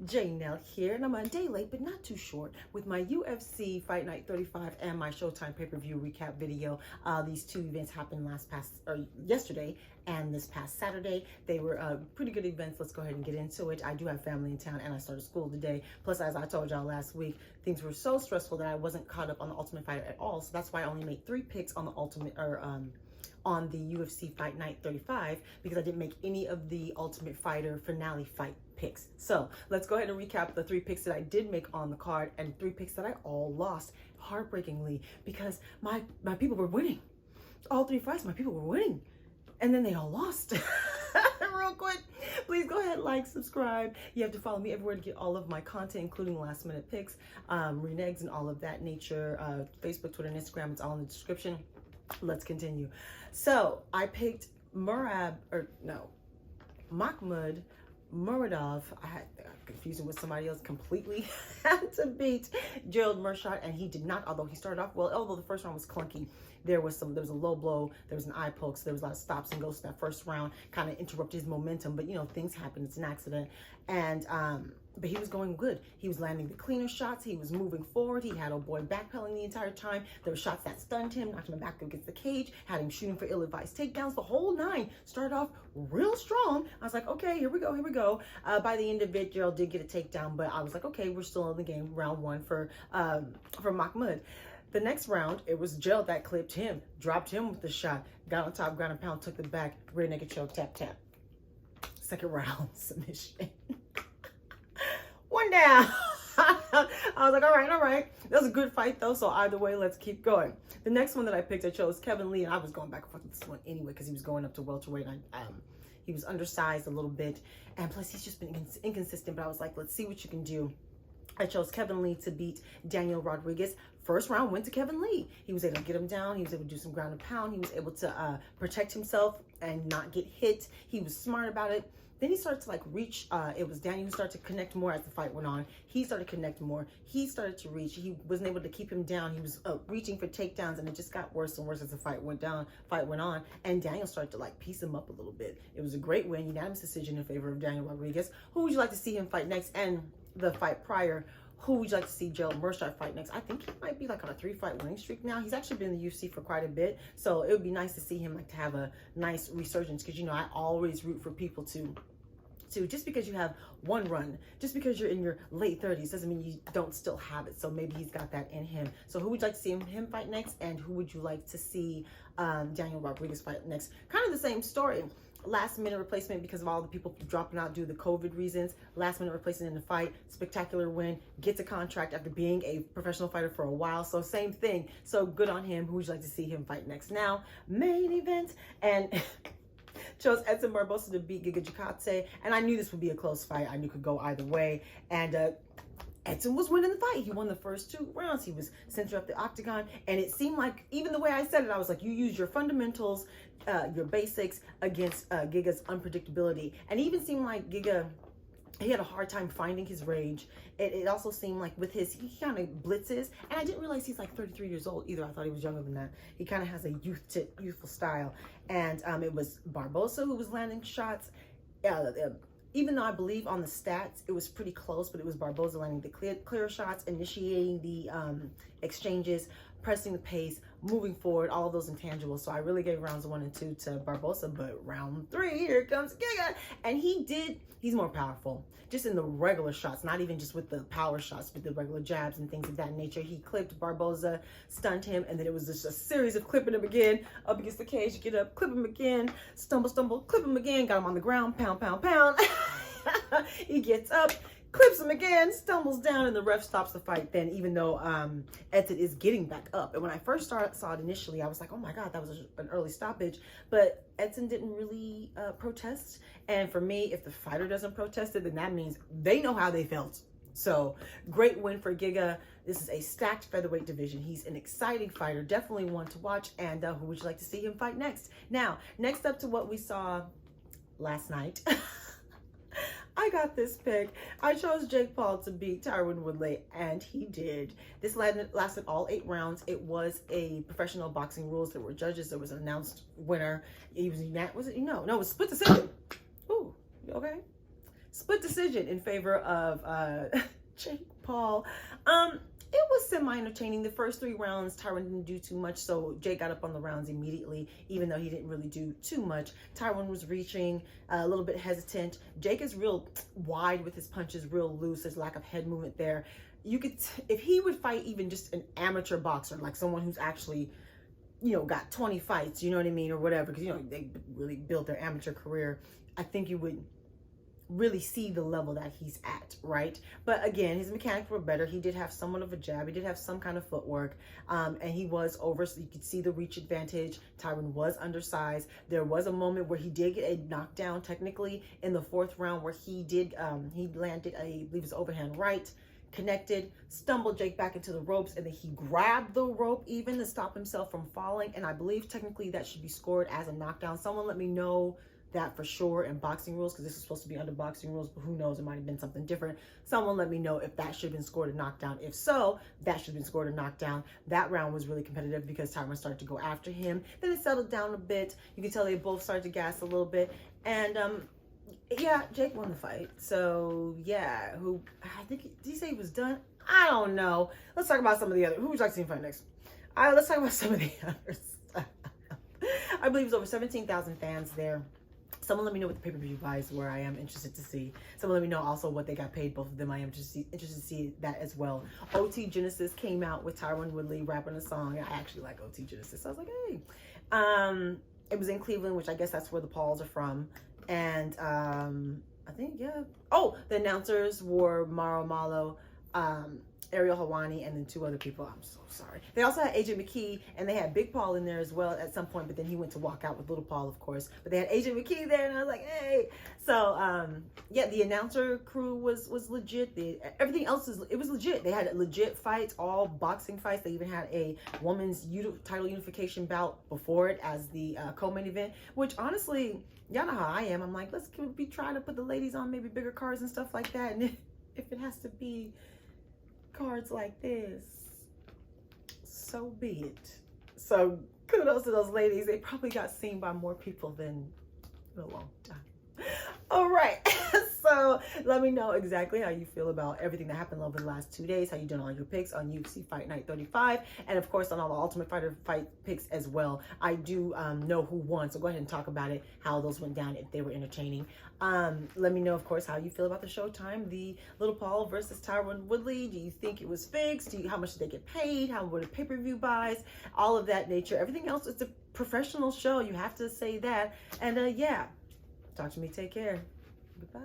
Janelle here, and I'm a day late but not too short with my UFC Fight Night 35 and my Showtime pay-per-view recap video. These two events happened yesterday and this past Saturday. They were pretty good events. Let's go ahead and get into it. I do have family in town and I started school today. Plus, as I told y'all last week, things were so stressful that I wasn't caught up on the Ultimate Fighter at all. So that's why I only made 3 picks on the on the UFC Fight Night 35 because I didn't make any of the Ultimate Fighter finale fight picks. So let's go ahead and recap the 3 picks that I did make on the card and 3 picks that I all lost heartbreakingly because my people were winning. All 3 fights, my people were winning. And then they all lost. Real quick, please go ahead, like, subscribe. You have to follow me everywhere to get all of my content, including last minute picks, renegs and all of that nature. Facebook, Twitter, and Instagram, it's all in the description. Let's continue. So I picked Muradov Muradov. I confused him with somebody else completely. Had to beat Gerald Murad, and he did not, although he started off well. Although the first round was clunky, there was a low blow, there was an eye poke, so there was a lot of stops and goes. That first round kind of interrupted his momentum, but you know, things happen, it's an accident. And but he was going good. He was landing the cleaner shots. He was moving forward. He had old boy backpedaling the entire time. There were shots that stunned him, knocked him back against the cage, had him shooting for ill-advised takedowns. The whole 9 started off real strong. I was like, okay, here we go, here we go. By the end of it, Gerald did get a takedown, but I was like, okay, we're still in the game. Round 1 for Mahmoud. The next round, it was Gerald that clipped him, dropped him with the shot, got on top, ground and pound, took it back, rear naked choke, tap, tap. Second round, submission. 1 down. I was like, all right. That was a good fight though, so either way, let's keep going. The next one that I picked, I chose Kevin Lee, and I was going back and forth with this one anyway because he was going up to welterweight, and he was undersized a little bit, and plus he's just been inconsistent, but I was like, let's see what you can do. I chose Kevin Lee to beat Daniel Rodriguez. First round went to Kevin Lee. He was able to get him down. He was able to do some ground and pound. He was able to protect himself and not get hit. He was smart about it. Then he started to like reach. It was Daniel who started to connect more as the fight went on. He started to connect more. He started to reach. He wasn't able to keep him down. He was reaching for takedowns, and it just got worse and worse as the fight went on. And Daniel started to like piece him up a little bit. It was a great win, unanimous decision in favor of Daniel Rodriguez. Who would you like to see him fight next? And the fight prior, who would you like to see Gerald Murad fight next? I think he might be like on a 3-fight winning streak now. He's actually been in the UFC for quite a bit, so it would be nice to see him like to have a nice resurgence, because you know I always root for people to just because you have one run, just because you're in your late 30s doesn't mean you don't still have it. So maybe he's got that in him. So who would you like to see him fight next, and who would you like to see Daniel Rodriguez fight next? Kind of the same story. Last minute replacement because of all the people dropping out due to the COVID reasons. Last minute replacement in the fight. Spectacular win. Gets a contract after being a professional fighter for a while. So same thing. So good on him. Who would you like to see him fight next? Now, main event. And chose Edson Barboza to beat Giga Chikadzie. And I knew this would be a close fight. I knew it could go either way. And Edson was winning the fight. He won the first 2 rounds. He was center up the octagon. And it seemed like, even the way I said it, I was like, you use your fundamentals, your basics against Giga's unpredictability. And it even seemed like Giga, he had a hard time finding his rage. It also seemed like with his, he kind of blitzes. And I didn't realize he's like 33 years old either. I thought he was younger than that. He kind of has a youthful style. And it was Barboza who was landing shots. Even though I believe on the stats, it was pretty close, but it was Barboza landing the clear shots, initiating the exchanges, pressing the pace, moving forward, all of those intangibles. So I really gave rounds 1 and 2 to Barboza, but round 3, here comes Giga. And he's more powerful, just in the regular shots, not even just with the power shots, but the regular jabs and things of that nature. He clipped Barboza, stunned him, and then it was just a series of clipping him again, up against the cage, get up, clip him again, stumble, clip him again, got him on the ground, pound. He gets up, clips him again, stumbles down, and the ref stops the fight then, even though Edson is getting back up. And when I first saw it initially, I was like, oh my God, that was an early stoppage. But Edson didn't really protest. And for me, if the fighter doesn't protest it, then that means they know how they felt. So great win for Giga. This is a stacked featherweight division. He's an exciting fighter, definitely one to watch. And who would you like to see him fight next? Now, next up to what we saw last night. I got this pick. I chose Jake Paul to beat Tyron Woodley, and he did. This lasted all 8 rounds. It was a professional boxing rules. There were judges. There was an announced winner. It was it was split decision. Ooh, you okay? split decision in favor of Jake Paul. It was semi-entertaining. The first 3 rounds, Tyron didn't do too much, so Jake got up on the rounds immediately, even though he didn't really do too much. Tyron was reaching, a little bit hesitant. Jake is real wide with his punches, real loose. There's lack of head movement there. You could, if he would fight even just an amateur boxer, like someone who's actually, you know, got 20 fights, you know what I mean, or whatever, because, you know, they really built their amateur career, I think you would really see the level that he's at, right? But again, his mechanics were better. He did have somewhat of a jab. He did have some kind of footwork, and he was over, so you could see the reach advantage. Tyron was undersized. There was a moment where he did get a knockdown technically in the 4th round where he did, he landed a, I believe it was overhand right, connected, stumbled Jake back into the ropes, and then he grabbed the rope even to stop himself from falling, and I believe technically that should be scored as a knockdown. Someone let me know that for sure in boxing rules, because this is supposed to be under boxing rules, but who knows, it might have been something different. Someone let me know if that should have been scored a knockdown. If so, that should have been scored a knockdown. That round was really competitive because Tyron started to go after him. Then it settled down a bit. You can tell they both started to gas a little bit. And yeah, Jake won the fight. So yeah, who, I think, did he say he was done? I don't know. Let's talk about some of the other, who would you like to see him fight next? Let's talk about some of the others. I believe it was over 17,000 fans there. Someone let me know what the pay-per-view buys were. I am interested to see. Someone let me know also what they got paid. Both of them, I am interested to see that as well. OT Genesis came out with Tyron Woodley rapping a song. I actually like OT Genesis. So I was like, hey. It was in Cleveland, which I guess that's where the Pauls are from. And I think, yeah. Oh, the announcers were Mauro Malo, Ariel Hawani, and then 2 other people. I'm so sorry. They also had Agent McKee, and they had Big Paul in there as well at some point, but then he went to walk out with Little Paul, of course. But they had Agent McKee there, and I was like, hey. So, yeah, the announcer crew was legit. Everything else was legit. They had legit fights, all boxing fights. They even had a women's title unification bout before it as the co-main event, which honestly, y'all know how I am. I'm like, can we try to put the ladies on maybe bigger cards and stuff like that? And if it has to be cards like this, so be it. So kudos to those ladies. They probably got seen by more people than in a long time. All right. So let me know exactly how you feel about everything that happened over the last 2 days, how you done all your picks on UFC Fight Night 35, and of course on all the Ultimate Fighter fight picks as well. I do know who won, so go ahead and talk about it, how those went down, if they were entertaining. Let me know, of course, how you feel about the Showtime, the Little Paul versus Tyron Woodley. Do you think it was fixed? How much did they get paid? How were the pay-per-view buys? All of that nature. Everything else is a professional show. You have to say that. And yeah, talk to me. Take care. Goodbye.